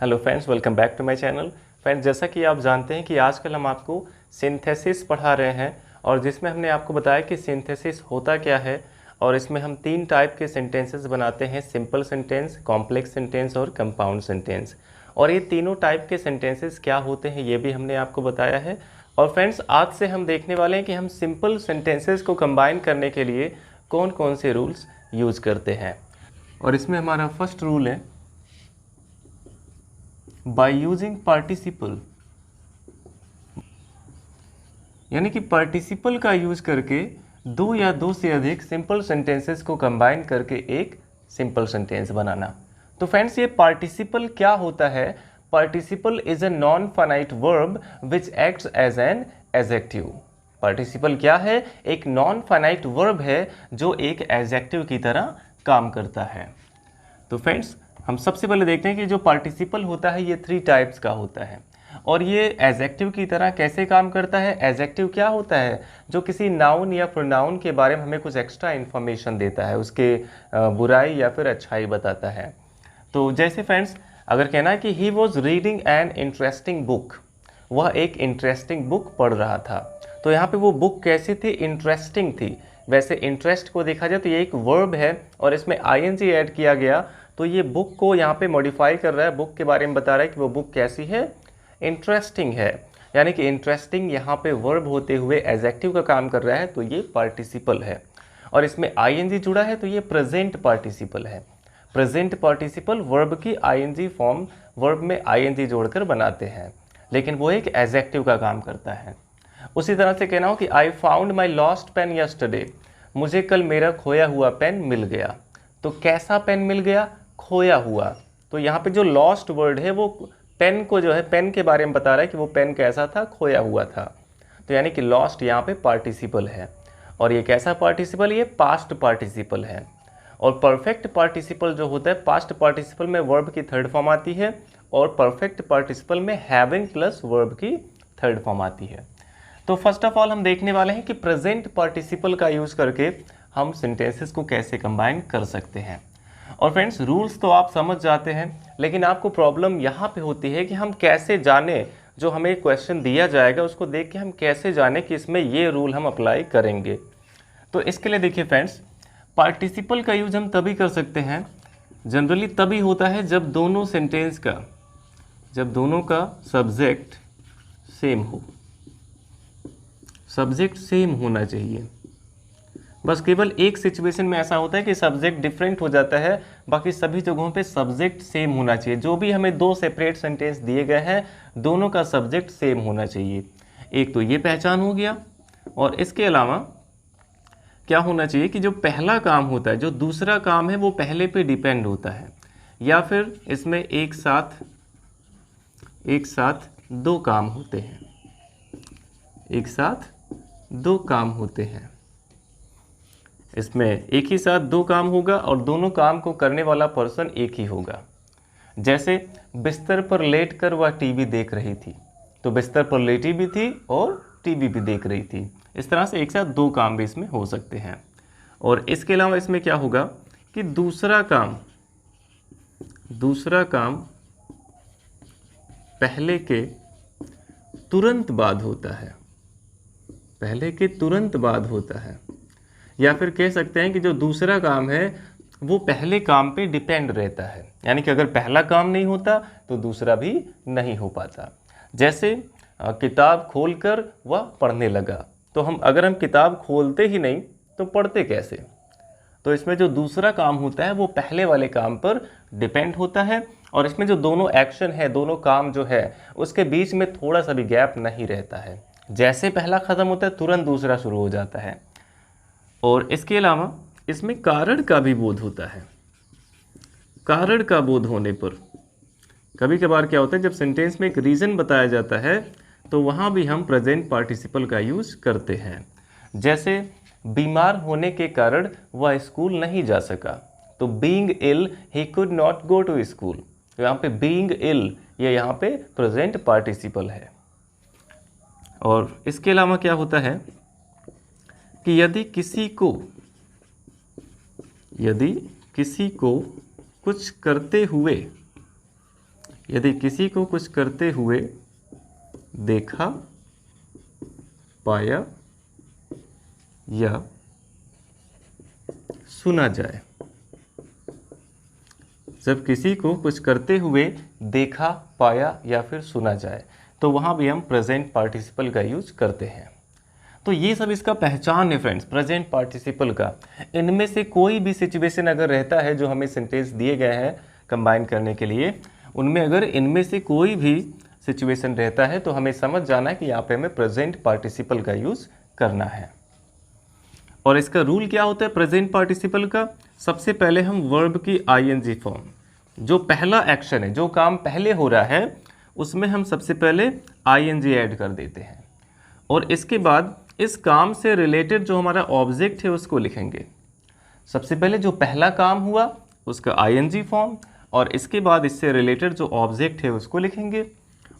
Hello friends, welcome back to my channel. Friends, जैसा कि आप जानते हैं कि आजकल हम आपको सिंथेसिस पढ़ा रहे हैं और जिसमें हमने आपको बताया कि सिंथेसिस होता क्या है। और इसमें हम 3 टाइप के सेंटेंसेस बनाते हैं, सिंपल सेंटेंस, कॉम्प्लेक्स सेंटेंस और कंपाउंड सेंटेंस। और ये तीनों टाइप के सेंटेंसेस क्या होते हैं ये भी हमने आपको बताया है। और फ्रेंड्स, आज से हम देखने वाले हैं कि हम सिंपल सेंटेंसेस को कंबाइन करने के लिए कौन कौन से रूल्स यूज़ करते हैं। और इसमें हमारा फर्स्ट रूल है, बाय यूजिंग पार्टिसिपल, यानी कि पार्टिसिपल का यूज करके दो या दो से अधिक सिंपल सेंटेंसेस को कंबाइन करके एक सिंपल सेंटेंस बनाना। तो फ्रेंड्स, ये पार्टिसिपल क्या होता है? Participle is a non finite verb which acts as an adjective. Participle क्या है? एक नॉन फाइनाइट वर्ब है जो एक एडजेक्टिव की तरह काम करता है। तो फ्रेंड्स, हम सबसे पहले देखते हैं कि जो पार्टिसिपल होता है ये 3 टाइप्स का होता है और ये एडजेक्टिव की तरह कैसे काम करता है। एडजेक्टिव क्या होता है? जो किसी नाउन या प्रोनाउन के बारे में हमें कुछ एक्स्ट्रा इन्फॉर्मेशन देता है, उसके बुराई या फिर अच्छाई बताता है। तो जैसे फ्रेंड्स, अगर कहना है कि he was reading an interesting book, वह एक इंटरेस्टिंग बुक पढ़ रहा था। तो यहाँ पे वो बुक कैसी थी? इंटरेस्टिंग थी। वैसे इंटरेस्ट को देखा जाए तो ये एक वर्ब है और इसमें आईएनजी ऐड किया गया, तो ये बुक को यहाँ पे मॉडिफाई कर रहा है, बुक के बारे में बता रहा है कि वो बुक कैसी है? इंटरेस्टिंग है। यानी कि इंटरेस्टिंग यहाँ पे वर्ब होते हुए एडजेक्टिव का काम कर रहा है, तो ये पार्टिसिपल है। और इसमें आईएनजी जुड़ा है तो ये प्रेजेंट पार्टिसिपल है। प्रेजेंट पार्टिसिपल वर्ब की आईएनजी फॉर्म वर्ब में आईएनजी जोड़कर बनाते हैं, लेकिन वो एक एडजेक्टिव का काम करता है। उसी तरह से कहना हो कि I found my lost pen yesterday, मुझे कल मेरा खोया हुआ पेन मिल गया। तो कैसा पेन मिल गया? खोया हुआ। तो यहाँ पे जो लॉस्ट वर्ड है वो पेन को जो है, पेन के बारे में बता रहा है कि वो पेन कैसा था? खोया हुआ था। तो यानी कि लॉस्ट यहाँ पे पार्टिसिपल है। और ये कैसा पार्टिसिपल? ये पास्ट पार्टिसिपल है। और परफेक्ट पार्टिसिपल जो होता है, पास्ट पार्टिसिपल में वर्ब की थर्ड फॉर्म आती है और परफेक्ट पार्टिसिपल में हैविंग प्लस वर्ब की थर्ड फॉर्म आती है। तो फर्स्ट ऑफ ऑल हम देखने वाले हैं कि प्रेजेंट पार्टिसिपल का यूज करके हम सेंटेंसेस को कैसे कंबाइन कर सकते हैं। और फ्रेंड्स, रूल्स तो आप समझ जाते हैं, लेकिन आपको प्रॉब्लम यहाँ पे होती है कि हम कैसे जाने, जो हमें क्वेश्चन दिया जाएगा उसको देख के हम कैसे जाने कि इसमें ये रूल हम अप्लाई करेंगे। तो इसके लिए देखिए फ्रेंड्स, पार्टिसिपल का यूज हम तभी कर सकते हैं, जनरली तभी होता है जब दोनों सेंटेंस का, जब दोनों का सब्जेक्ट सेम हो। सब्जेक्ट सेम होना चाहिए। बस केवल एक सिचुएशन में ऐसा होता है कि सब्जेक्ट डिफरेंट हो जाता है, बाकी सभी जगहों पे सब्जेक्ट सेम होना चाहिए। जो भी हमें 2 सेपरेट सेंटेंस दिए गए हैं, दोनों का सब्जेक्ट सेम होना चाहिए। एक तो ये पहचान हो गया, और इसके अलावा क्या होना चाहिए कि जो पहला काम होता है, जो दूसरा काम है, वो पहले पे डिपेंड होता है, या फिर इसमें एक साथ 2 काम होते हैं। एक साथ 2 काम होते हैं। इसमें एक ही साथ 2 काम होगा और दोनों काम को करने वाला पर्सन एक ही होगा। जैसे बिस्तर पर लेटकर वह टीवी देख रही थी, तो बिस्तर पर लेटी भी थी और टीवी भी देख रही थी। इस तरह से एक साथ 2 काम भी इसमें हो सकते हैं। और इसके अलावा इसमें क्या होगा कि दूसरा काम पहले के तुरंत बाद होता है। पहले के तुरंत बाद होता है, या फिर कह सकते हैं कि जो दूसरा काम है वो पहले काम पे डिपेंड रहता है। यानी कि अगर पहला काम नहीं होता तो दूसरा भी नहीं हो पाता। जैसे किताब खोलकर वह पढ़ने लगा, तो अगर हम किताब खोलते ही नहीं तो पढ़ते कैसे? तो इसमें जो दूसरा काम होता है वो पहले वाले काम पर डिपेंड होता है, और इसमें जो दोनों एक्शन है, दोनों काम जो है, उसके बीच में थोड़ा सा भी गैप नहीं रहता है। जैसे पहला ख़त्म होता है तुरंत दूसरा शुरू हो जाता है। और इसके अलावा इसमें कारण का भी बोध होता है। कारण का बोध होने पर कभी कभार क्या होता है, जब सेंटेंस में एक रीज़न बताया जाता है तो वहाँ भी हम प्रेजेंट पार्टिसिपल का यूज़ करते हैं। जैसे बीमार होने के कारण वह स्कूल नहीं जा सका, तो being ill he could not go to school. तो यहाँ पे बीइंग इल, ये यहाँ पे प्रेजेंट पार्टिसिपल है। और इसके अलावा क्या होता है कि यदि किसी को कुछ करते हुए यदि किसी को कुछ करते हुए देखा, पाया या सुना जाए। जब किसी को कुछ करते हुए देखा, पाया या फिर सुना जाए तो वहाँ भी हम प्रेजेंट पार्टिसिपल का यूज करते हैं। तो ये सब इसका पहचान है फ्रेंड्स प्रेजेंट पार्टिसिपल का। इनमें से कोई भी सिचुएशन अगर रहता है जो हमें सेंटेंस दिए गए हैं कंबाइन करने के लिए, उनमें अगर इनमें से कोई भी सिचुएशन रहता है तो हमें समझ जाना है कि यहाँ पे हमें प्रेजेंट पार्टिसिपल का यूज़ करना है। और इसका रूल क्या होता है प्रेजेंट पार्टिसिपल का? सबसे पहले हम वर्ब की आईएनजी फॉर्म, जो पहला एक्शन है, जो काम पहले हो रहा है, उसमें हम सबसे पहले आईएनजी ऐड कर देते हैं और इसके बाद इस काम से रिलेटेड जो हमारा ऑब्जेक्ट है उसको लिखेंगे। सबसे पहले जो पहला काम हुआ उसका आईएनजी फॉर्म और इसके बाद इससे रिलेटेड जो ऑब्जेक्ट है उसको लिखेंगे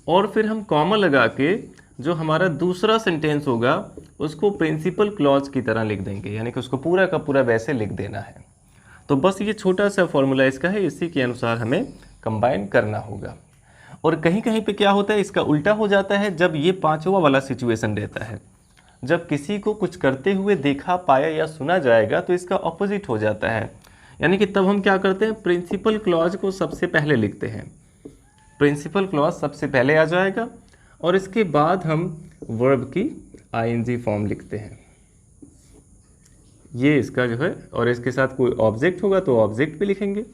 और फिर हम कॉमा लगा के जो हमारा दूसरा सेंटेंस होगा उसको प्रिंसिपल क्लॉज की तरह लिख देंगे, यानी कि उसको पूरा का पूरा वैसे लिख देना है। तो बस ये छोटा सा फॉर्मूला इसका है, इसी के अनुसार हमें कंबाइन करना होगा। और कहीं कहीं पे क्या होता है, इसका उल्टा हो जाता है जब ये पांचवा वाला सिचुएशन रहता है। जब किसी को कुछ करते हुए देखा, पाया या सुना जाएगा तो इसका ऑपोजिट हो जाता है, यानी कि तब हम क्या करते हैं, प्रिंसिपल क्लॉज को सबसे पहले लिखते हैं। प्रिंसिपल क्लॉज सबसे पहले आ जाएगा और इसके बाद हम वर्ब की आईएनजी फॉर्म लिखते हैं, ये इसका जो है, और इसके साथ कोई ऑब्जेक्ट होगा तो ऑब्जेक्ट भी लिखेंगे।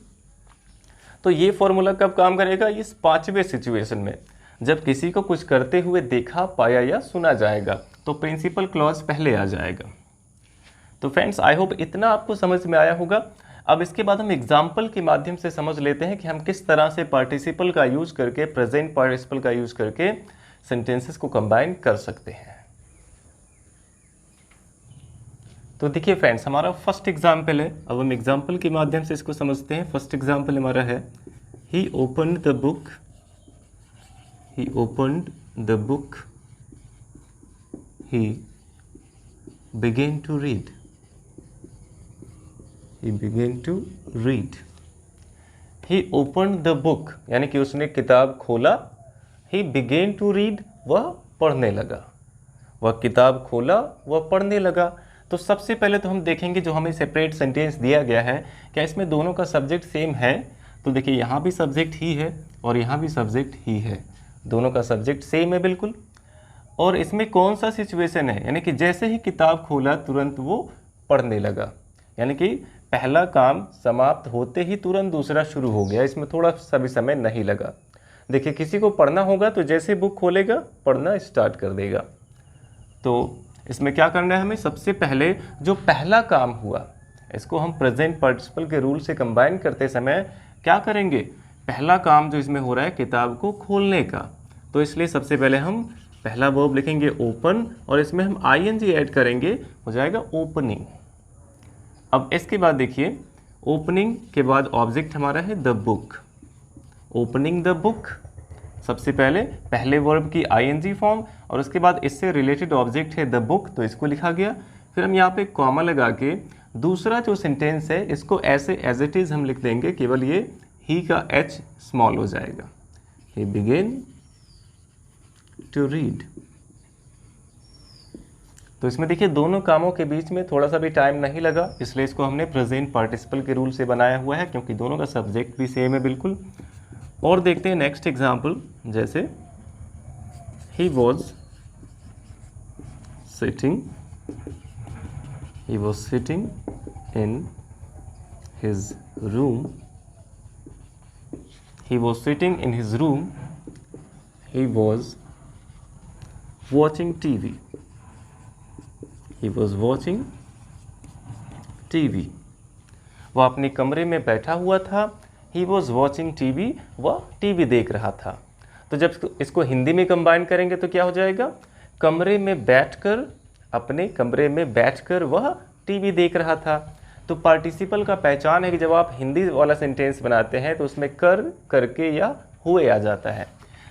तो ये फॉर्मूला कब काम करेगा, इस पांचवें सिचुएशन में, जब किसी को कुछ करते हुए देखा, पाया या सुना जाएगा तो प्रिंसिपल क्लॉज पहले आ जाएगा। तो फ्रेंड्स आई होप इतना आपको समझ में आया होगा। अब इसके बाद हम एग्जाम्पल के माध्यम से समझ लेते हैं कि हम किस तरह से पार्टिसिपल का यूज करके, प्रेजेंट पार्टिसिपल का यूज करके सेंटेंसेस को कंबाइन कर सकते हैं। तो देखिए फ्रेंड्स, हमारा फर्स्ट एग्जाम्पल है। अब हम एग्जाम्पल के माध्यम से इसको समझते हैं। फर्स्ट एग्जाम्पल हमारा है, he opened the book, he opened the book, he began to read, he began to read, he opened the book, यानी कि उसने किताब खोला, he began to read, वह पढ़ने लगा, वह किताब खोला, वह पढ़ने लगा। तो सबसे पहले तो हम देखेंगे जो हमें सेपरेट सेंटेंस दिया गया है, क्या इसमें दोनों का सब्जेक्ट सेम है? तो देखिए यहाँ भी सब्जेक्ट ही है और यहाँ भी सब्जेक्ट ही है, दोनों का सब्जेक्ट सेम है बिल्कुल। और इसमें कौन सा सिचुएशन है, यानी कि जैसे ही किताब खोला तुरंत वो पढ़ने लगा, यानी कि पहला काम समाप्त होते ही तुरंत दूसरा शुरू हो गया, इसमें थोड़ा सा भी समय नहीं लगा। देखिए किसी को पढ़ना होगा तो जैसे बुक खोलेगा पढ़ना स्टार्ट कर देगा। तो इसमें क्या करना है हमें, सबसे पहले जो पहला काम हुआ इसको हम प्रेजेंट पार्टिसिपल के रूल से कंबाइन करते समय क्या करेंगे, पहला काम जो इसमें हो रहा है किताब को खोलने का, तो इसलिए सबसे पहले हम पहला वर्ब लिखेंगे ओपन और इसमें हम आईएनजी ऐड करेंगे, हो जाएगा ओपनिंग। अब इसके बाद देखिए ओपनिंग के बाद ऑब्जेक्ट हमारा है the book, opening the book, सबसे पहले पहले वर्ब की आईएनजी फॉर्म और उसके बाद इससे रिलेटेड ऑब्जेक्ट है द बुक, तो इसको लिखा गया। फिर हम यहाँ पे कॉमा लगा के दूसरा जो सेंटेंस है इसको ऐसे एज इट इज़ हम लिख देंगे, केवल ये ही का एच स्मॉल हो जाएगा, ही बिगेन टू रीड। तो इसमें देखिए दोनों कामों के बीच में थोड़ा सा भी टाइम नहीं लगा, इसलिए इसको हमने प्रेजेंट पार्टिसिपल के रूल से बनाया हुआ है, क्योंकि दोनों का सब्जेक्ट भी सेम है बिल्कुल। और देखते हैं नेक्स्ट एग्जाम्पल, जैसे he was sitting, he was sitting in his room, he was sitting in his room, he was watching TV, he was watching TV, वह अपने कमरे में बैठा हुआ था, he was watching TV, वह टीवी देख रहा था। तो जब इसको हिंदी में कंबाइन करेंगे तो क्या हो जाएगा, कमरे में बैठकर, अपने कमरे में बैठकर वह टीवी देख रहा था। तो पार्टिसिपल का पहचान है कि जब आप हिंदी वाला सेंटेंस बनाते हैं तो उसमें कर, करके या हुए आ जाता है।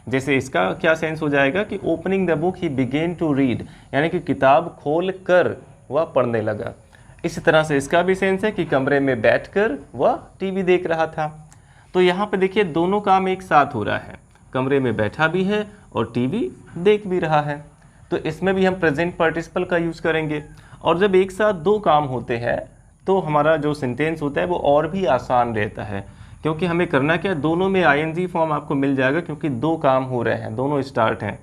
जैसे इसका क्या सेंस हो जाएगा कि opening the book he began to read, यानी कि किताब खोल कर वह पढ़ने लगा। इसी तरह से इसका भी सेंस है कि कमरे में बैठकर वह टीवी देख रहा था। तो यहाँ पे देखिए दोनों काम एक साथ हो रहा है, कमरे में बैठा भी है और टीवी देख भी रहा है। तो इसमें भी हम प्रेजेंट पार्टिसिपल का यूज़ करेंगे। और जब एक साथ दो काम होते हैं तो हमारा जो सेंटेंस होता है वो और भी आसान रहता है, क्योंकि हमें करना क्या है, दोनों में आईएनजी फॉर्म आपको मिल जाएगा, क्योंकि दो काम हो रहे हैं, दोनों स्टार्ट हैं।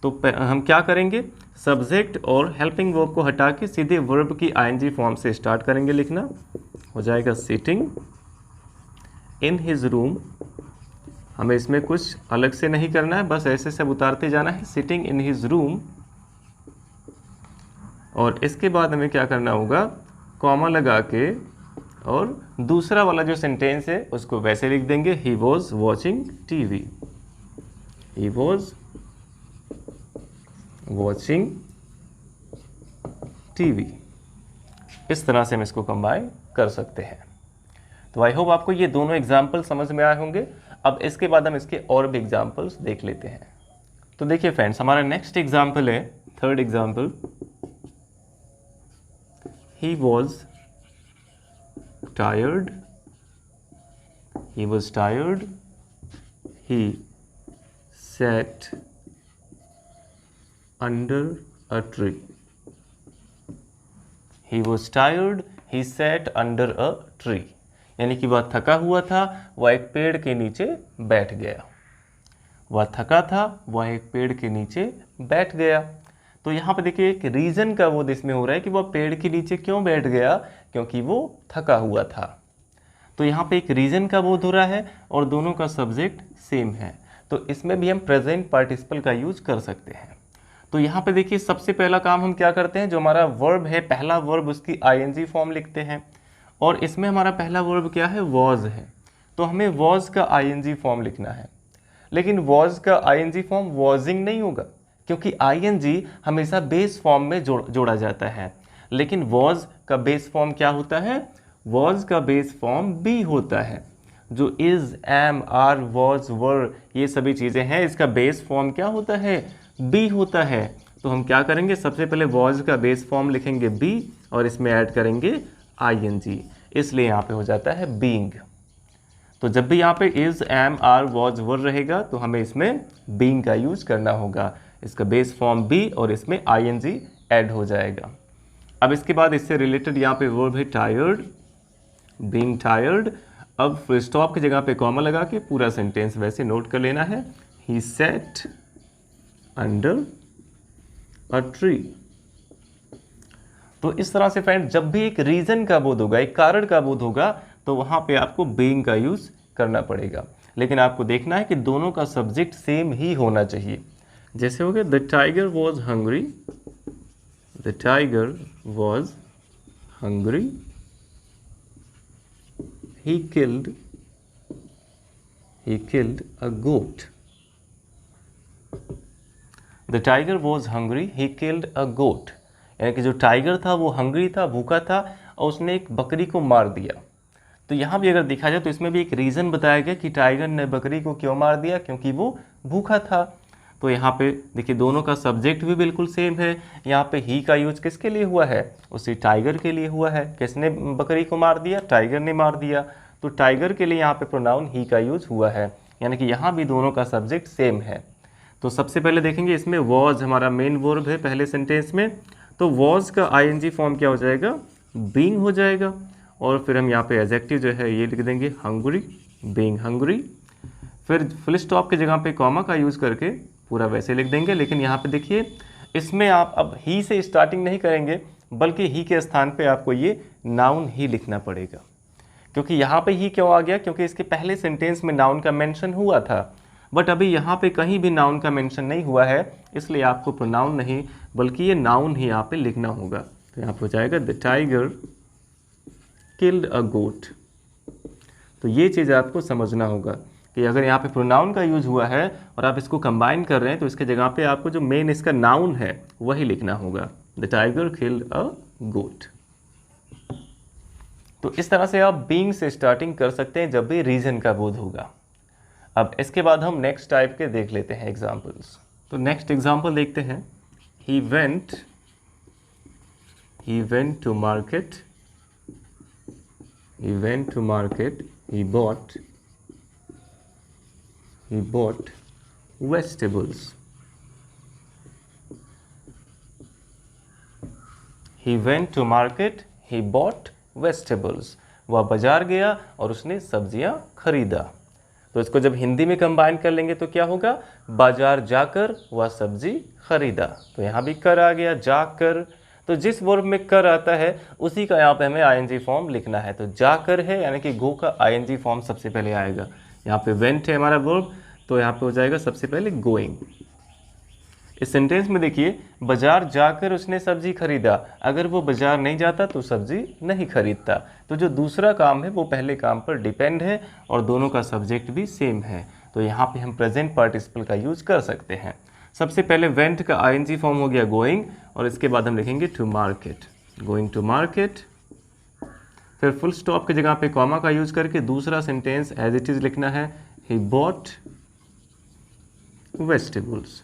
तो हम क्या करेंगे, सब्जेक्ट और हेल्पिंग वर्ब को हटा के सीधे वर्ब की आईएनजी फॉर्म से स्टार्ट करेंगे लिखना। हो जाएगा सिटिंग इन हिज रूम। हमें इसमें कुछ अलग से नहीं करना है, बस ऐसे सब उतारते जाना है, सिटिंग इन हिज रूम। और इसके बाद हमें क्या करना होगा, कॉमा लगा के और दूसरा वाला जो सेंटेंस है उसको वैसे लिख देंगे, he was watching TV. He was watching TV. इस तरह से हम इसको कंबाइन कर सकते हैं। तो आई होप आपको ये दोनों एग्जाम्पल समझ में आए होंगे। अब इसके बाद हम इसके और भी एग्जाम्पल्स देख लेते हैं। तो देखिए फ्रेंड्स, हमारा नेक्स्ट एग्जाम्पल है, third example, he was tired. He was tired, he sat under a tree. He was tired, he sat under a tree. यानी कि वह थका हुआ था, वह एक पेड़ के नीचे बैठ गया। वह थका था, वह एक पेड़ के नीचे बैठ गया। तो यहाँ पे देखिए एक रीज़न का बोध इसमें हो रहा है कि वह पेड़ के नीचे क्यों बैठ गया, क्योंकि वो थका हुआ था। तो यहाँ पे एक रीज़न का बोध हो रहा है और दोनों का सब्जेक्ट सेम है, तो इसमें भी हम प्रेजेंट पार्टिसिपल का यूज कर सकते हैं। तो यहाँ पे देखिए सबसे पहला काम हम क्या करते हैं, जो हमारा वर्ब है, पहला वर्ब उसकी आईएनजी फॉर्म लिखते हैं। और इसमें हमारा पहला वर्ब क्या है, वॉज है, तो हमें वॉज का आईएनजी फॉर्म लिखना है। लेकिन वॉज का आईएनजी फॉर्म वॉजिंग नहीं होगा, क्योंकि आईएनजी हमेशा बेस फॉर्म में जोड़ा जाता है। लेकिन वॉज का बेस फॉर्म क्या होता है, वॉज का बेस फॉर्म बी होता है। जो इज, एम, आर, वॉज, वर, ये सभी चीज़ें हैं, इसका बेस फॉर्म क्या होता है, बी होता है। तो हम क्या करेंगे, सबसे पहले वॉज का बेस फॉर्म लिखेंगे बी और इसमें ऐड करेंगे आईएनजी, इसलिए यहाँ पे हो जाता है बीइंग। तो जब भी यहाँ पे इज, एम, आर, वॉज, वर रहेगा तो हमें इसमें बीइंग का यूज करना होगा। इसका बेस फॉर्म बी और इसमें आईएनजी ऐड हो जाएगा। अब इसके बाद इससे रिलेटेड यहाँ पे वर्ब है टायर्ड, बीइंग टायर्ड। अब फुल स्टॉप की जगह पे कॉमा लगा के पूरा सेंटेंस वैसे नोट कर लेना है, ही sat अंडर अ ट्री। तो इस तरह से फ्रेंड, जब भी एक रीजन का बोध होगा, एक कारण का बोध होगा, तो वहां पे आपको बीइंग का यूज करना पड़ेगा। लेकिन आपको देखना है कि दोनों का सब्जेक्ट सेम ही होना चाहिए। जैसे हो गया, the tiger was hungry, the tiger was hungry, he killed a goat. The tiger was hungry, he killed a goat. यानी कि जो टाइगर था वो हंग्री था, भूखा था, और उसने एक बकरी को मार दिया। तो यहाँ भी अगर देखा जाए तो इसमें भी एक रीज़न बताया गया कि टाइगर ने बकरी को क्यों मार दिया, क्योंकि वो भूखा था। तो यहाँ पे देखिए दोनों का सब्जेक्ट भी बिल्कुल सेम है। यहाँ पे ही का यूज किसके लिए हुआ है, उसी टाइगर के लिए हुआ है। किसने बकरी को मार दिया, टाइगर ने मार दिया, तो टाइगर के लिए यहाँ पे प्रोनाउन ही का यूज हुआ है। यानी कि यहाँ भी दोनों का सब्जेक्ट सेम है। तो सबसे पहले देखेंगे, इसमें वॉज हमारा मेन वर्ब है पहले सेंटेंस में, तो वॉज का आईएनजी फॉर्म क्या हो जाएगा, बीइंग हो जाएगा। और फिर हम यहाँ पे एडजेक्टिव जो है ये लिख देंगे, हंग्री, बीइंग हंग्री। फिर फुल स्टॉप की जगह पे कॉमा का यूज़ करके पूरा वैसे लिख देंगे। लेकिन यहाँ पे देखिए इसमें आप अब ही से स्टार्टिंग नहीं करेंगे, बल्कि ही के स्थान पे आपको ये नाउन ही लिखना पड़ेगा। क्योंकि यहाँ पे ही क्यों आ गया, क्योंकि इसके पहले सेंटेंस में नाउन का मेंशन हुआ था, बट अभी यहाँ पे कहीं भी नाउन का मेंशन नहीं हुआ है, इसलिए आपको प्रोनाउन नहीं बल्कि ये नाउन ही यहाँ पे लिखना होगा। तो यहाँ पे हो जाएगा, द टाइगर किल्ड अ गोट। तो ये चीज़ आपको समझना होगा कि अगर यहाँ पे प्रोनाउन का यूज हुआ है और आप इसको कंबाइन कर रहे हैं, तो इसके जगह पे आपको जो मेन इसका नाउन है वही लिखना होगा, द टाइगर किल्ड अ गोट। तो इस तरह से आप बीइंग से स्टार्टिंग कर सकते हैं जब भी रीजन का बोध होगा। अब इसके बाद हम नेक्स्ट टाइप के देख लेते हैं एग्जाम्पल्स। तो नेक्स्ट एग्जाम्पल देखते हैं, he went to market, he bought he bought vegetables. He went to market, he bought vegetables. वह बाजार गया और उसने सब्जियां खरीदा। तो इसको जब हिंदी में कंबाइन कर लेंगे तो क्या होगा, बाजार जाकर वह सब्जी खरीदा। तो यहाँ भी कर आ गया, जाकर। तो जिस वर्ब में कर आता है उसी का यहाँ पे हमें आईएनजी फॉर्म लिखना है। तो जाकर है यानी कि गो का आईएनजी फॉर्म सबसे पहले आएगा। यहाँ पे वेंट है हमारा वर्ब, तो यहाँ पे हो जाएगा सबसे पहले गोइंग। इस सेंटेंस में देखिए, बाजार जाकर उसने सब्जी खरीदा। अगर वो बाजार नहीं जाता तो सब्जी नहीं खरीदता। तो जो दूसरा काम है वो पहले काम पर डिपेंड है और दोनों का सब्जेक्ट भी सेम है। तो यहाँ पे हम प्रेजेंट पार्टिसिपल का यूज कर सकते हैं। सबसे पहले वेंट का आईएनजी फॉर्म हो गया गोइंग, और इसके बाद हम लिखेंगे to market, going to market. फिर फुल स्टॉप की जगह पे कॉमा का यूज करके दूसरा सेंटेंस एज इट इज लिखना है, ही बॉट वेजिटेबल्स।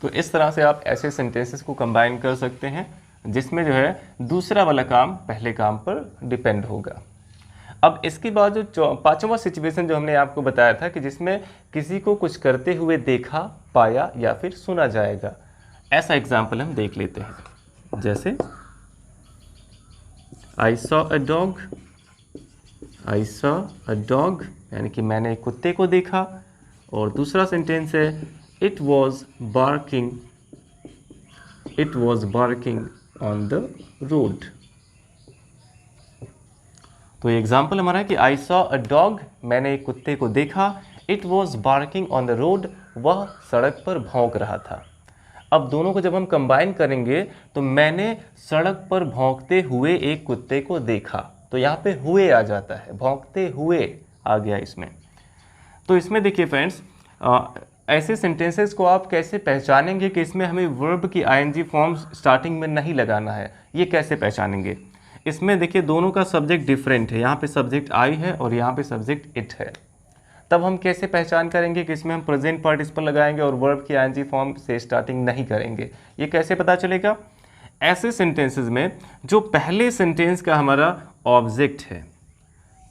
तो इस तरह से आप ऐसे सेंटेंसेस को कंबाइन कर सकते हैं जिसमें जो है दूसरा वाला काम पहले काम पर डिपेंड होगा। अब इसके बाद जो पांचवा सिचुएशन जो हमने आपको बताया था कि जिसमें किसी को कुछ करते हुए देखा, पाया या फिर सुना जाएगा, ऐसा एग्जाम्पल हम देख लेते हैं। जैसे I saw a dog, I saw a dog यानी कि मैंने एक कुत्ते को देखा। और दूसरा सेंटेंस है it was barking, it was barking on the road. तो ये एग्जाम्पल हमारा है कि आई सॉ अ डॉग, मैंने एक कुत्ते को देखा। It was barking on the road, वह सड़क पर भौंक रहा था। अब दोनों को जब हम कंबाइन करेंगे तो मैंने सड़क पर भौंकते हुए एक कुत्ते को देखा। तो यहाँ पे हुए आ जाता है, भौंकते हुए आ गया इसमें। तो इसमें देखिए फ्रेंड्स, ऐसे सेंटेंसेस को आप कैसे पहचानेंगे कि इसमें हमें वर्ब की आईएनजी फॉर्म स्टार्टिंग में नहीं लगाना है, ये कैसे पहचानेंगे? इसमें देखिए दोनों का सब्जेक्ट डिफरेंट है, यहाँ पे सब्जेक्ट आई है और यहाँ पे सब्जेक्ट इट है। तब हम कैसे पहचान करेंगे कि इसमें हम प्रेजेंट पार्टिसिपल लगाएंगे और वर्ब की आईएनजी फॉर्म से स्टार्टिंग नहीं करेंगे? ये कैसे पता चलेगा? ऐसे सेंटेंसेस में जो पहले सेंटेंस का हमारा ऑब्जेक्ट है,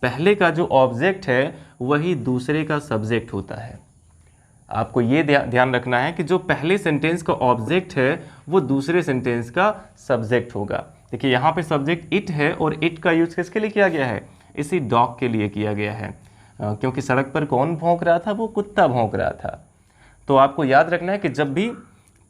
पहले का जो ऑब्जेक्ट है वही दूसरे का सब्जेक्ट होता है। आपको ये ध्यान रखना है कि जो पहले सेंटेंस का ऑब्जेक्ट है वो दूसरे सेंटेंस का सब्जेक्ट होगा। देखिए यहाँ पे सब्जेक्ट इट है और इट का यूज किसके लिए किया गया है? इसी डॉग के लिए किया गया है, क्योंकि सड़क पर कौन भौंक रहा था? वो कुत्ता भौंक रहा था। तो आपको याद रखना है कि जब भी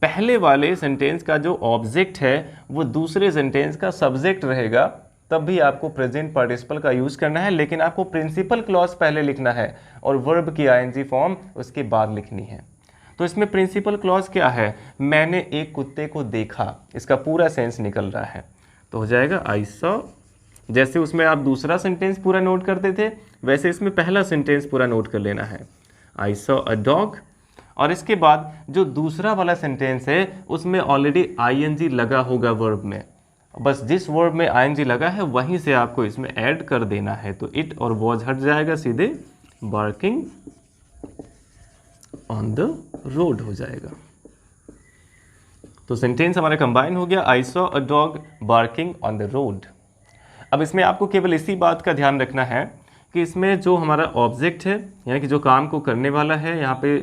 पहले वाले सेंटेंस का जो ऑब्जेक्ट है वो दूसरे सेंटेंस का सब्जेक्ट रहेगा, तब भी आपको प्रेजेंट पार्टिसिपल का यूज़ करना है, लेकिन आपको प्रिंसिपल क्लॉज पहले लिखना है और वर्ब की आईएनजी फॉर्म उसके बाद लिखनी है। तो इसमें प्रिंसिपल क्लॉज क्या है? मैंने एक कुत्ते को देखा, इसका पूरा सेंस निकल रहा है। तो हो जाएगा आई सॉ। जैसे उसमें आप दूसरा सेंटेंस पूरा नोट करते थे, वैसे इसमें पहला सेंटेंस पूरा नोट कर लेना है, आई सॉ अ डॉग। और इसके बाद जो दूसरा वाला सेंटेंस है उसमें ऑलरेडी आईएनजी लगा होगा वर्ब में, बस जिस वर्ब में आईएनजी लगा है वहीं से आपको इसमें ऐड कर देना है। तो इट और वॉज हट जाएगा, सीधे बार्किंग ऑन द रोड हो जाएगा। तो सेंटेंस हमारा कंबाइन हो गया, I saw a dog barking on the road. अब इसमें आपको केवल इसी बात का ध्यान रखना है कि इसमें जो हमारा ऑब्जेक्ट है यानी कि जो काम को करने वाला है यहाँ पे,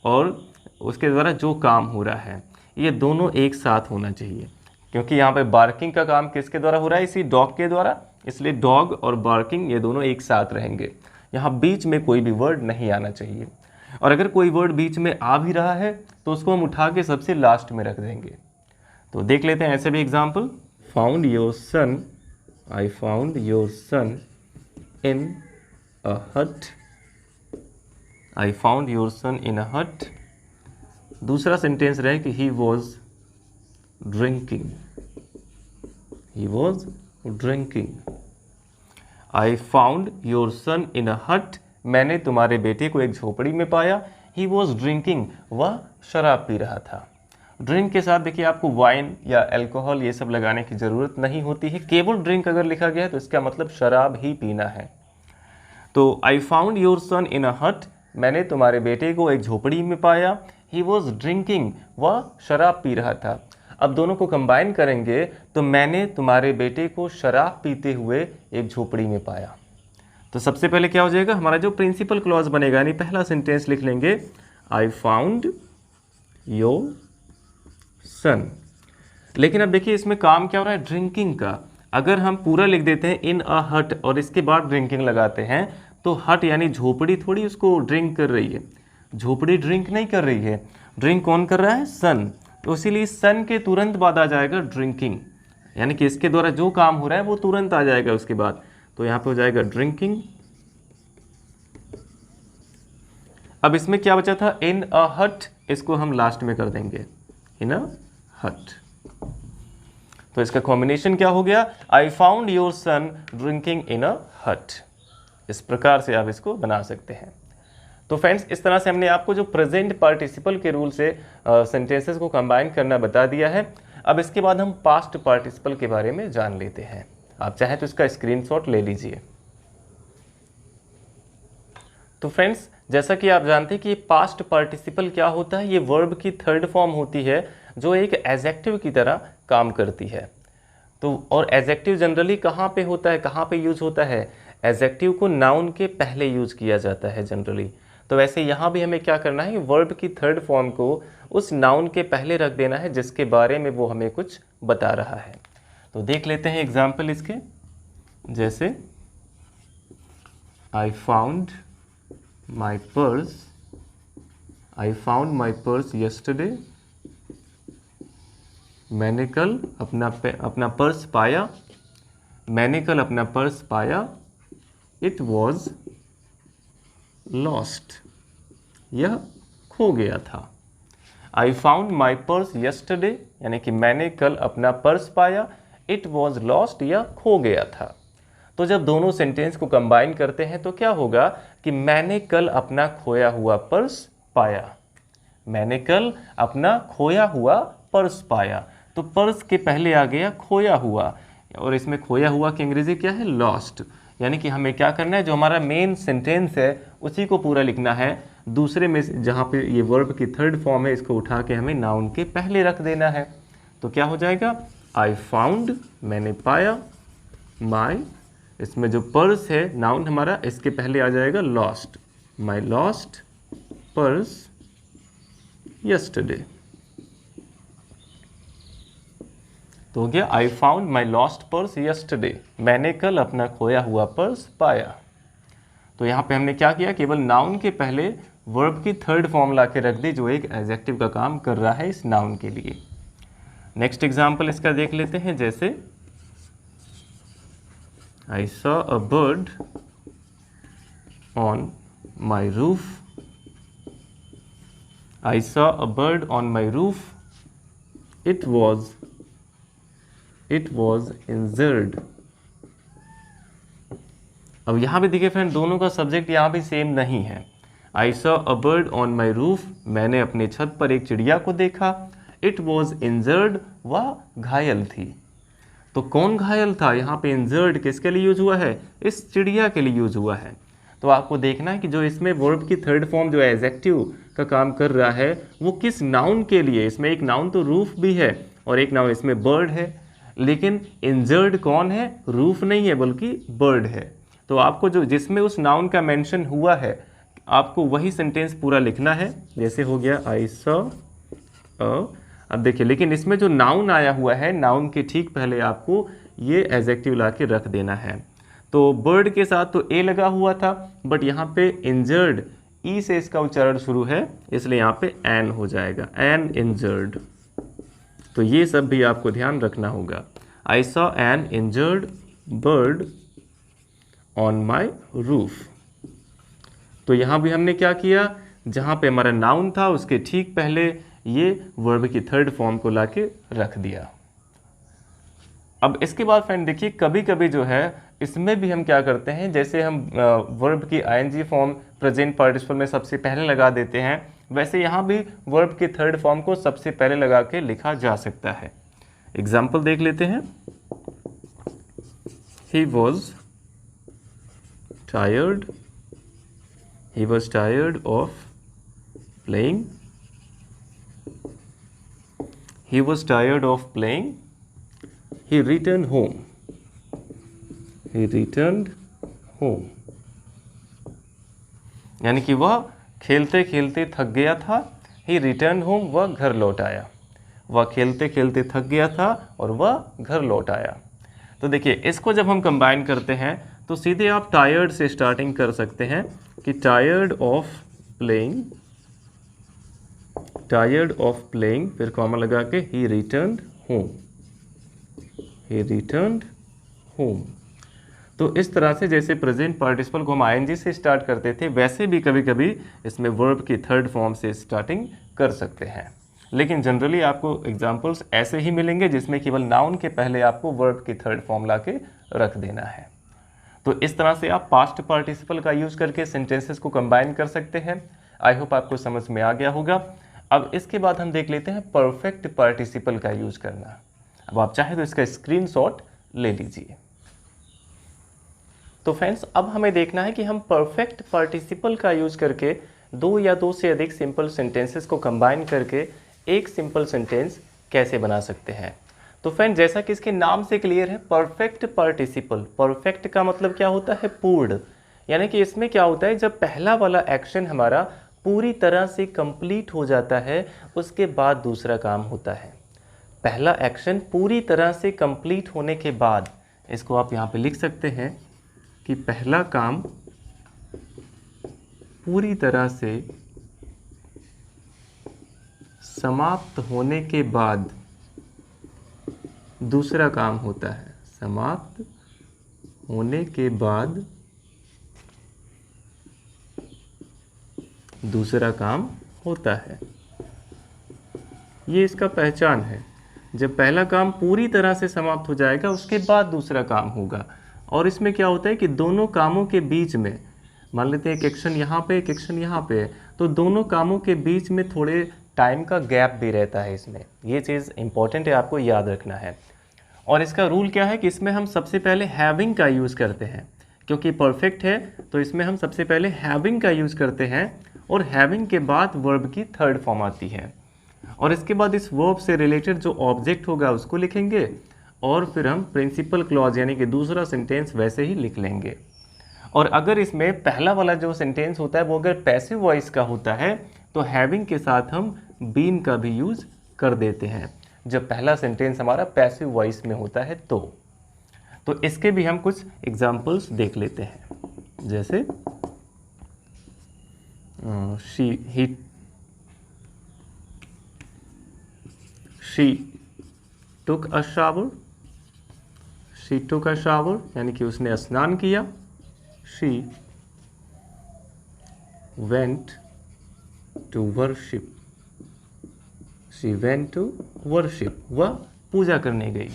और उसके द्वारा जो काम हो रहा है, ये दोनों एक साथ होना चाहिए। क्योंकि यहाँ पे बार्किंग का काम किसके द्वारा हो रहा है? इसी डॉग के द्वारा, इसलिए डॉग और बार्किंग ये दोनों एक साथ रहेंगे। यहाँ बीच में कोई भी वर्ड नहीं आना चाहिए, और अगर कोई वर्ड बीच में आ भी रहा है तो उसको हम उठा के सबसे लास्ट में रख देंगे। तो देख लेते हैं ऐसे भी example. Found your son, I found your son in a hut, I found your son in a हट। दूसरा सेंटेंस रहे कि he was drinking, he was drinking. I found your son in a hut, मैंने तुम्हारे बेटे को एक झोपड़ी में पाया। He was drinking, वह शराब पी रहा था। ड्रिंक के साथ देखिए आपको वाइन या अल्कोहल ये सब लगाने की ज़रूरत नहीं होती है, केवल ड्रिंक अगर लिखा गया है तो इसका मतलब शराब ही पीना है। तो I found your son in a hut, मैंने तुम्हारे बेटे को एक झोपड़ी में पाया। He was drinking, वह शराब पी रहा था। अब दोनों को कंबाइन करेंगे तो मैंने तुम्हारे बेटे को शराब पीते हुए एक झोपड़ी में पाया। तो सबसे पहले क्या हो जाएगा, हमारा जो प्रिंसिपल क्लॉज बनेगा, यानी पहला सेंटेंस लिख लेंगे, आई फाउंड योर सन। लेकिन अब देखिए इसमें काम क्या हो रहा है, ड्रिंकिंग का। अगर हम पूरा लिख देते हैं इन अ हट और इसके बाद ड्रिंकिंग लगाते हैं, तो हट यानी झोपड़ी थोड़ी उसको ड्रिंक कर रही है, झोपड़ी ड्रिंक नहीं कर रही है, ड्रिंक कौन कर रहा है, सन। तो इसीलिए सन के तुरंत बाद आ जाएगा ड्रिंकिंग, यानी कि इसके द्वारा जो काम हो रहा है वो तुरंत आ जाएगा उसके बाद। तो यहाँ पे हो जाएगा ड्रिंकिंग। अब इसमें क्या बचा था, इन अ हट, इसको हम लास्ट में कर देंगे, इन अ हट। तो इसका कॉम्बिनेशन क्या हो गया, I found your son drinking in a hut. इस प्रकार से आप इसको बना सकते हैं। तो फ्रेंड्स, इस तरह से हमने आपको जो प्रेजेंट पार्टिसिपल के रूल से सेंटेंसेस को कंबाइन करना बता दिया है। अब इसके बाद हम पास्ट पार्टिसिपल के बारे में जान लेते हैं। आप चाहें तो इसका स्क्रीनशॉट ले लीजिए। तो फ्रेंड्स, जैसा कि आप जानते हैं कि पास्ट पार्टिसिपल क्या होता है, ये वर्ब की थर्ड फॉर्म होती है जो एक एडजेक्टिव की तरह काम करती है। तो और एडजेक्टिव जनरली कहाँ पे होता है, कहाँ पे यूज होता है, एडजेक्टिव को नाउन के पहले यूज किया जाता है जनरली। तो वैसे यहाँ भी हमें क्या करना है, वर्ब की थर्ड फॉर्म को उस नाउन के पहले रख देना है जिसके बारे में वो हमें कुछ बता रहा है। तो देख लेते हैं एग्जाम्पल इसके, जैसे आई फाउंड माई पर्स, आई फाउंड माई पर्स यस्टरडे, मैंने कल अपना पर्स पाया, मैंने कल अपना पर्स पाया, इट वॉज लॉस्ट, यह खो गया था। आई फाउंड माई पर्स यस्टरडे, यानी कि मैंने कल अपना पर्स पाया, इट वॉज लॉस्ट, यह खो गया था। तो जब दोनों सेंटेंस को कंबाइन करते हैं तो क्या होगा कि मैंने कल अपना खोया हुआ पर्स पाया, मैंने कल अपना खोया हुआ पर्स पाया। तो पर्स के पहले आ गया खोया हुआ, और इसमें खोया हुआ की अंग्रेजी क्या है, लॉस्ट। यानी कि हमें क्या करना है, जो हमारा मेन सेंटेंस है उसी को पूरा लिखना है। दूसरे में जहाँ पे ये वर्ब की थर्ड फॉर्म है, इसको उठा के हमें नाउन के पहले रख देना है। तो क्या हो जाएगा, आई फाउंड, मैंने पाया, माई, इसमें जो पर्स है नाउन हमारा, इसके पहले आ जाएगा लॉस्ट, माई लॉस्ट पर्स यस्टरडे। तो हो गया I found my lost purse yesterday, मैंने कल अपना खोया हुआ पर्स पाया। तो यहाँ पे हमने क्या किया, केवल नाउन के पहले वर्ब की थर्ड फॉर्म ला के रख दी जो एक एडजेक्टिव का काम कर रहा है इस नाउन के लिए। नेक्स्ट एग्जाम्पल इसका देख लेते हैं, जैसे I saw a bird on my roof, I saw a bird on my roof, it was injured. अब यहाँ भी देखिए फ्रेंड, दोनों का सब्जेक्ट यहाँ भी सेम नहीं है। I saw a bird on my roof, मैंने अपने छत पर एक चिड़िया को देखा, इट वॉज इंजर्ड, वह घायल थी। तो कौन घायल था, यहाँ पे इंजर्ड किसके लिए यूज हुआ है, इस चिड़िया के लिए यूज हुआ है। तो आपको देखना है कि जो इसमें वर्ब की थर्ड फॉर्म जो एडजेक्टिव का काम कर रहा है वो किस नाउन के लिए, इसमें एक नाउन तो रूफ भी है और एक नाउन इसमें बर्ड है, लेकिन इंजर्ड कौन है, रूफ नहीं है बल्कि बर्ड है। तो आपको जो जिसमें उस नाउन का मेंशन हुआ है आपको वही सेंटेंस पूरा लिखना है। जैसे हो गया आई सॉ अ, अब देखिए लेकिन इसमें जो नाउन आया हुआ है, नाउन के ठीक पहले आपको ये एडजेक्टिव ला के रख देना है। तो बर्ड के साथ तो ए लगा हुआ था, बट यहाँ पे इंजर्ड ई से इसका उच्चारण शुरू है, इसलिए यहाँ पे एन हो जाएगा, एन इंजर्ड। तो ये सब भी आपको ध्यान रखना होगा। I saw an injured bird on my roof. तो यहाँ भी हमने क्या किया, जहाँ पे हमारा नाउन था उसके ठीक पहले ये वर्ब की थर्ड फॉर्म को लाके रख दिया। अब इसके बाद फ्रेंड देखिए कभी कभी जो है इसमें भी हम क्या करते हैं, जैसे हम वर्ब की आईएनजी फॉर्म प्रेजेंट पार्टिसिपल में सबसे पहले लगा देते हैं, वैसे यहाँ भी वर्ब की थर्ड फॉर्म को सबसे पहले लगा के लिखा जा सकता है। एग्जाम्पल देख लेते हैं, he was tired, he was tired of playing, he was tired of playing, he returned home, he returned home। यानी कि वह खेलते खेलते थक गया था। ही रिटर्न होम, वह घर लौट आया। वह खेलते खेलते थक गया था और वह घर लौट आया। तो देखिए इसको जब हम कंबाइन करते हैं तो सीधे आप टायर्ड से स्टार्टिंग कर सकते हैं कि टायर्ड ऑफ प्लेइंग, फिर कॉमा लगा के ही रिटर्न्ड होम। तो इस तरह से जैसे प्रेजेंट पार्टिसिपल को हम आईएनजी से स्टार्ट करते थे, वैसे भी कभी कभी इसमें वर्ब की थर्ड फॉर्म से स्टार्टिंग कर सकते हैं। लेकिन जनरली आपको एग्जाम्पल्स ऐसे ही मिलेंगे जिसमें केवल नाउन के पहले आपको वर्ब की थर्ड फॉर्म ला के रख देना है। तो इस तरह से आप पास्ट पार्टिसिपल का यूज करके सेंटेंसेस को कंबाइन कर सकते हैं। आई होप आपको समझ में आ गया होगा। अब इसके बाद हम देख लेते हैं परफेक्ट पार्टिसिपल का यूज करना। अब आप चाहे तो इसका स्क्रीनशॉट ले लीजिए। तो फ्रेंड्स अब हमें देखना है कि हम परफेक्ट पार्टिसिपल का यूज करके दो या दो से अधिक सिंपल सेंटेंसेस को कंबाइन करके एक सिंपल सेंटेंस कैसे बना सकते हैं। तो फ्रेंड जैसा कि इसके नाम से क्लियर है, परफेक्ट पार्टिसिपल, परफेक्ट का मतलब क्या होता है? पूर्ण। यानी कि इसमें क्या होता है, जब पहला वाला एक्शन हमारा पूरी तरह से कंप्लीट हो जाता है उसके बाद दूसरा काम होता है। पहला एक्शन पूरी तरह से कंप्लीट होने के बाद, इसको आप यहाँ पे लिख सकते हैं कि पहला काम पूरी तरह से समाप्त होने के बाद दूसरा काम होता है। समाप्त होने के बाद दूसरा काम होता है। ये इसका पहचान है। जब पहला काम पूरी तरह से समाप्त हो जाएगा उसके बाद दूसरा काम होगा। और इसमें क्या होता है कि दोनों कामों के बीच में, मान लेते हैं एक एक्शन यहाँ पे एक एक्शन यहाँ पे है, तो दोनों कामों के बीच में थोड़े टाइम का गैप भी रहता है इसमें। ये चीज़ इंपॉर्टेंट है, आपको याद रखना है। और इसका रूल क्या है कि इसमें हम सबसे पहले हैविंग का यूज़ करते हैं, क्योंकि परफेक्ट है तो इसमें हम सबसे पहले हैविंग का यूज़ करते हैं और हैविंग के बाद वर्ब की थर्ड फॉर्म आती है। और इसके बाद इस वर्ब से रिलेटेड जो ऑब्जेक्ट होगा उसको लिखेंगे और फिर हम प्रिंसिपल क्लॉज यानी कि दूसरा सेंटेंस वैसे ही लिख लेंगे। और अगर इसमें पहला वाला जो सेंटेंस होता है वो अगर पैसिव वॉइस का होता है तो हैविंग के साथ हम बीन का भी यूज़ कर देते हैं जब पहला सेंटेंस हमारा पैसिव वॉइस में होता है। तो इसके भी हम कुछ एग्जाम्पल्स देख लेते हैं। जैसे she took a shower, she took a shower यानी कि उसने स्नान किया। she went to worship, she went to worship, वह पूजा करने गई।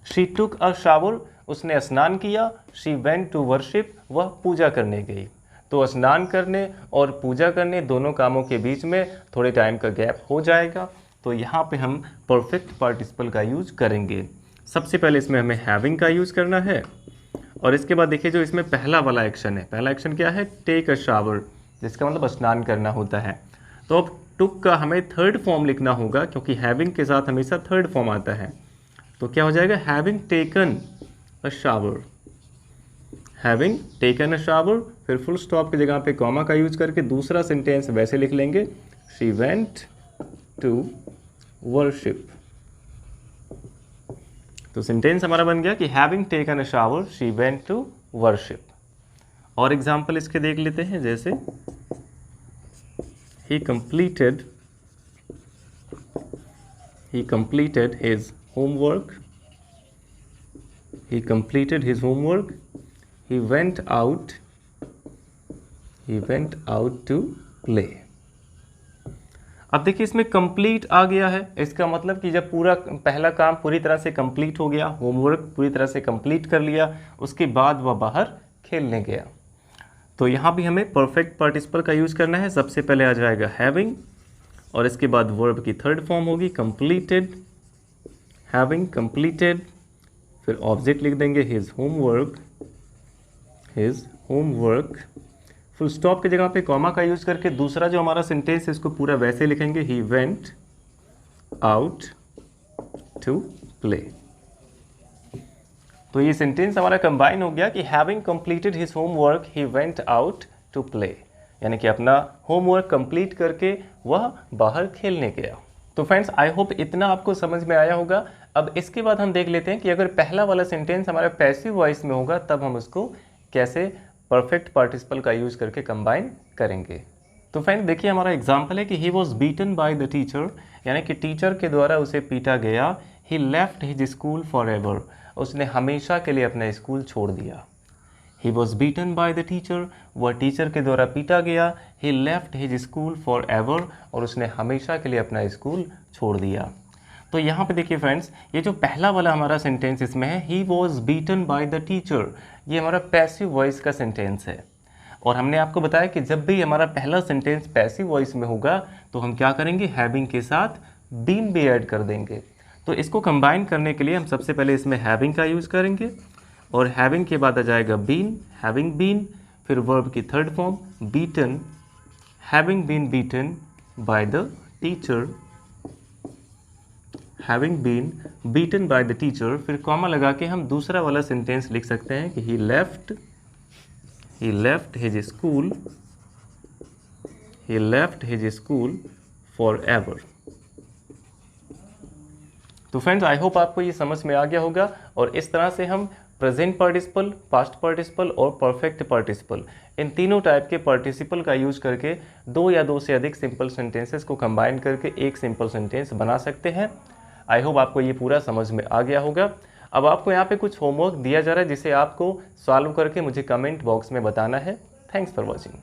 she took a shower, उसने स्नान किया। she went to worship, वह पूजा करने गई। तो स्नान करने और पूजा करने दोनों कामों के बीच में थोड़े टाइम का गैप हो जाएगा। तो यहाँ पे हम परफेक्ट पार्टिसिपल का यूज करेंगे। सबसे पहले इसमें हमें हैविंग का यूज करना है और इसके बाद देखिए जो इसमें पहला वाला एक्शन है, पहला एक्शन क्या है? टेक अ शावर, जिसका मतलब स्नान करना होता है। तो अब टुक का हमें थर्ड फॉर्म लिखना होगा क्योंकि हैविंग के साथ हमेशा थर्ड फॉर्म आता है। तो क्या हो जाएगा? Having taken a shower, having taken a shower. फिर फुल स्टॉप की जगह पे कॉमा का यूज करके दूसरा सेंटेंस वैसे लिख लेंगे, शी वेंट टू वर्शिप। तो सेंटेंस हमारा बन गया कि having taken a shower she went to worship. और एग्जाम्पल इसके देख लेते हैं। जैसे he completed his homework, he completed his homework, he went out to play। अब देखिए इसमें कंप्लीट आ गया है, इसका मतलब कि जब पूरा पहला काम पूरी तरह से कंप्लीट हो गया, होमवर्क पूरी तरह से कंप्लीट कर लिया, उसके बाद वह बाहर खेलने गया। तो यहाँ भी हमें परफेक्ट पार्टिसिपल का यूज़ करना है। सबसे पहले आ जाएगा हैविंग और इसके बाद वर्ब की थर्ड फॉर्म होगी कंप्लीटेड, हैविंग कंप्लीटेड। फिर ऑब्जेक्ट लिख देंगे हिज होमवर्क। फुल स्टॉप की जगह पे कॉमा का यूज़ करके दूसरा जो हमारा सेंटेंस है इसको पूरा वैसे लिखेंगे, he went out to play. तो ये सेंटेंस हमारा कंबाइन हो गया कि having completed his homework he went out to play. यानी कि अपना होमवर्क कंप्लीट करके वह बाहर खेलने गया। तो फ्रेंड्स आई होप इतना आपको समझ में आया होगा। अब इसके बाद हम देख लेते हैं कि अगर पहला वाला सेंटेंस हमारा पैसिव वॉइस में होगा तब हम उसको कैसे परफेक्ट पार्टिसिपल का यूज़ करके कंबाइन करेंगे। तो फ्रेंड्स देखिए हमारा एग्जाम्पल है कि he was beaten by the teacher, यानी कि टीचर के द्वारा उसे पीटा गया। He left his school for ever, उसने हमेशा के लिए अपना स्कूल छोड़ दिया। He was beaten by the teacher, वह टीचर के द्वारा पीटा गया। He left his school for ever, और उसने हमेशा के लिए अपना स्कूल छोड़ दिया। तो यहाँ पे देखिए फ्रेंड्स, ये जो पहला वाला हमारा सेंटेंस इसमें है ही was beaten by the teacher, ये हमारा पैसिव वॉइस का सेंटेंस है। और हमने आपको बताया कि जब भी हमारा पहला सेंटेंस पैसिव वॉइस में होगा तो हम क्या करेंगे, हैविंग के साथ बीन भी ऐड कर देंगे। तो इसको कंबाइन करने के लिए हम सबसे पहले इसमें हैविंग का यूज़ करेंगे, और हैविंग के बाद आ जाएगा बीन, हैविंग बीन, फिर वर्ब की third form beaten, having been beaten by the teacher, having been beaten by the teacher, फिर कॉमा लगा के हम दूसरा वाला सेंटेंस लिख सकते हैं कि he left his school, he left his school forever। तो फ्रेंड्स आई होप आपको ये समझ में आ गया होगा, और इस तरह से हम प्रेजेंट पार्टिसिपल, पास्ट पार्टिसिपल और परफेक्ट पार्टिसिपल, इन तीनों टाइप के पार्टिसिपल का यूज करके दो या दो से अधिक सिंपल सेंटेंसेस को कंबाइन करके एक सिंपल सेंटेंस बना सकते हैं। आई होप आपको ये पूरा समझ में आ गया होगा। अब आपको यहाँ पे कुछ होमवर्क दिया जा रहा है जिसे आपको सॉल्व करके मुझे कमेंट बॉक्स में बताना है। Thanks for watching.